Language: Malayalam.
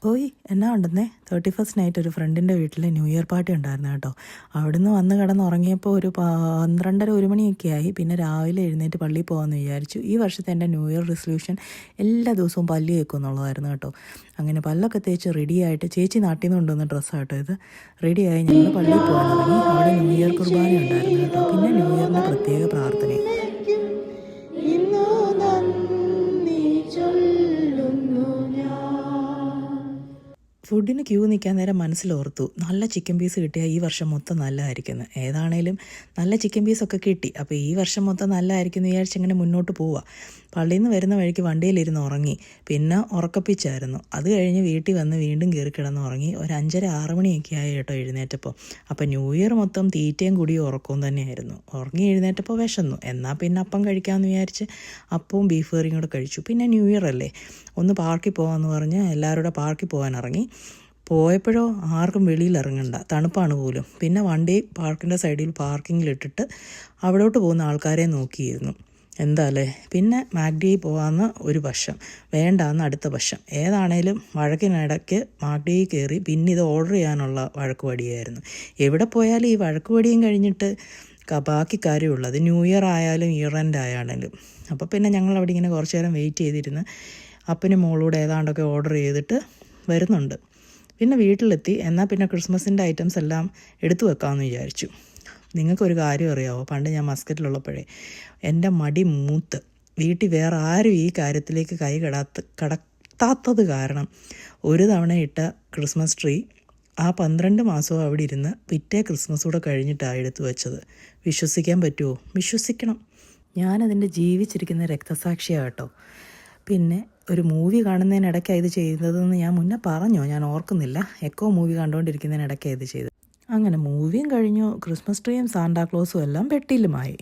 ഓയ് എന്നാ ഉണ്ടെന്നേ 31st നൈറ്റ് ഒരു ഫ്രണ്ടിൻ്റെ വീട്ടിൽ ന്യൂ ഇയർ പാർട്ടി ഉണ്ടായിരുന്നു കേട്ടോ. അവിടുന്ന് വന്ന് കിടന്നുറങ്ങിയപ്പോൾ ഒരു 12:30 1 മണിയൊക്കെ ആയി. പിന്നെ രാവിലെ എഴുന്നേറ്റ് പള്ളിയിൽ പോകാമെന്ന് വിചാരിച്ചു. ഈ വർഷത്തെ എൻ്റെ ന്യൂ ഇയർ റെസൊല്യൂഷൻ എല്ലാ ദിവസവും പല്ല് കേൾക്കും എന്നുള്ളതായിരുന്നു കേട്ടോ. അങ്ങനെ പല്ലൊക്കെ തേച്ച് റെഡിയായിട്ട് ചേച്ചി നാട്ടിൽ നിന്ന് കൊണ്ടുവന്ന ഡ്രസ്സാട്ടോ ഇത്. റെഡിയായി ഞങ്ങൾ പള്ളിയിൽ പോകാൻ ഇറങ്ങി. അവിടെ ന്യൂ ഇയർ കുർബാന ഉണ്ടായിരുന്നു കേട്ടോ. പിന്നെ ന്യൂ ഇയറിൻ്റെ പ്രത്യേക പ്രാർത്ഥനയും. ഫുഡിന് ക്യൂ നിൽക്കാൻ നേരം മനസ്സിലോർത്തു, നല്ല ചിക്കൻ പീസ് കിട്ടിയാൽ ഈ വർഷം മൊത്തം നല്ലതായിരിക്കുന്നു. ഏതാണേലും നല്ല ചിക്കൻ പീസൊക്കെ കിട്ടി. അപ്പോൾ ഈ വർഷം മൊത്തം നല്ലതായിരിക്കും എന്ന് വിചാരിച്ച് ഇങ്ങനെ മുന്നോട്ട് പോവുക. പള്ളിയിൽ നിന്ന് വരുന്ന വഴിക്ക് വണ്ടിയിലിരുന്ന് ഉറങ്ങി. പിന്നെ ഉറക്കപ്പിച്ചായിരുന്നു. അത് കഴിഞ്ഞ് വീട്ടിൽ വന്ന് വീണ്ടും കയറി കിടന്ന് ഉറങ്ങി. ഒരു 5:30 മണിയൊക്കെ ആയി കേട്ടോ എഴുന്നേറ്റപ്പോൾ. അപ്പോൾ ന്യൂ ഇയർ മൊത്തം തീറ്റയും കൂടിയും ഉറക്കവും തന്നെയായിരുന്നു. ഉറങ്ങി എഴുന്നേറ്റപ്പോൾ വിശന്നു. എന്നാൽ പിന്നെ അപ്പം കഴിക്കാമെന്ന് വിചാരിച്ച് അപ്പവും ബീഫ് കറിയും കൂടെ കഴിച്ചു. പിന്നെ ന്യൂ ഇയർ അല്ലേ, ഒന്ന് പാർക്കിൽ പോകാമെന്ന് പറഞ്ഞ് എല്ലാവരും കൂടെ പാർക്കിൽ പോകാൻ ഇറങ്ങി. പോയപ്പോഴോ ആർക്കും വെളിയിൽ ഇറങ്ങണ്ട, തണുപ്പാണ് പോലും. പിന്നെ വണ്ടി പാർക്കിൻ്റെ സൈഡിൽ പാർക്കിങ്ങിലിട്ടിട്ട് അവിടോട്ട് പോകുന്ന ആൾക്കാരെ നോക്കിയിരുന്നു. എന്താല്ലേ, പിന്നെ മാക്ഡി പോകാമെന്ന് ഒരു വശം, വേണ്ടാന്ന് അടുത്ത വശം. ഏതാണേലും വഴക്കിനിടയ്ക്ക് മാക്ഡി കയറി. പിന്നെ ഇത് ഓർഡർ ചെയ്യാനുള്ള വഴക്ക് പടിയായിരുന്നു. എവിടെ പോയാലും ഈ വഴക്ക് പടിയും കഴിഞ്ഞിട്ട് ബാക്കി കാര്യമുള്ളത് ന്യൂ ഇയർ ആയാലും ഇയർ എൻഡ് ആയാണെങ്കിലും. അപ്പോൾ പിന്നെ ഞങ്ങൾ അവിടെ ഇങ്ങനെ കുറച്ച് നേരം വെയിറ്റ് ചെയ്തിരുന്ന് അപ്പനും മോളൂടെ ഏതാണ്ടൊക്കെ ഓർഡർ ചെയ്തിട്ട് വരുന്നുണ്ട്. പിന്നെ വീട്ടിലെത്തി. എന്നാൽ പിന്നെ ക്രിസ്മസിൻ്റെ ഐറ്റംസ് എല്ലാം എടുത്തു വെക്കാമെന്ന് വിചാരിച്ചു. നിങ്ങൾക്കൊരു കാര്യം അറിയാമോ, പണ്ട് ഞാൻ മസ്കറ്റിലുള്ളപ്പോഴേ എൻ്റെ മടി മൂത്ത് വീട്ടിൽ വേറെ ആരും ഈ കാര്യത്തിലേക്ക് കൈ കടത്താത്തത് കാരണം ഒരു തവണ ഇട്ട ക്രിസ്മസ് ട്രീ ആ 12 മാസവും അവിടെ ഇരുന്ന് പിറ്റേ ക്രിസ്മസ് കൂടെ കഴിഞ്ഞിട്ടാണ് എടുത്തു വെച്ചത്. വിശ്വസിക്കാൻ പറ്റുമോ? വിശ്വസിക്കണം. ഞാനതിൻ്റെ ജീവിച്ചിരിക്കുന്ന രക്തസാക്ഷിയാണ് കേട്ടോ. പിന്നെ ഒരു മൂവി കാണുന്നതിനിടയ്ക്കാണ് ഇത് ചെയ്തതെന്ന് ഞാൻ മുന്നേ പറഞ്ഞോ, ഞാൻ ഓർക്കുന്നില്ല. എക്കോ മൂവി കണ്ടുകൊണ്ടിരിക്കുന്നതിനിടയ്ക്കാണ് ഇത് ചെയ്തത്. അങ്ങനെ മൂവിയും കഴിഞ്ഞു. ക്രിസ്മസ് ട്രീയും സാന്റാക്ലോസും എല്ലാം പെട്ടിയിലുമായി.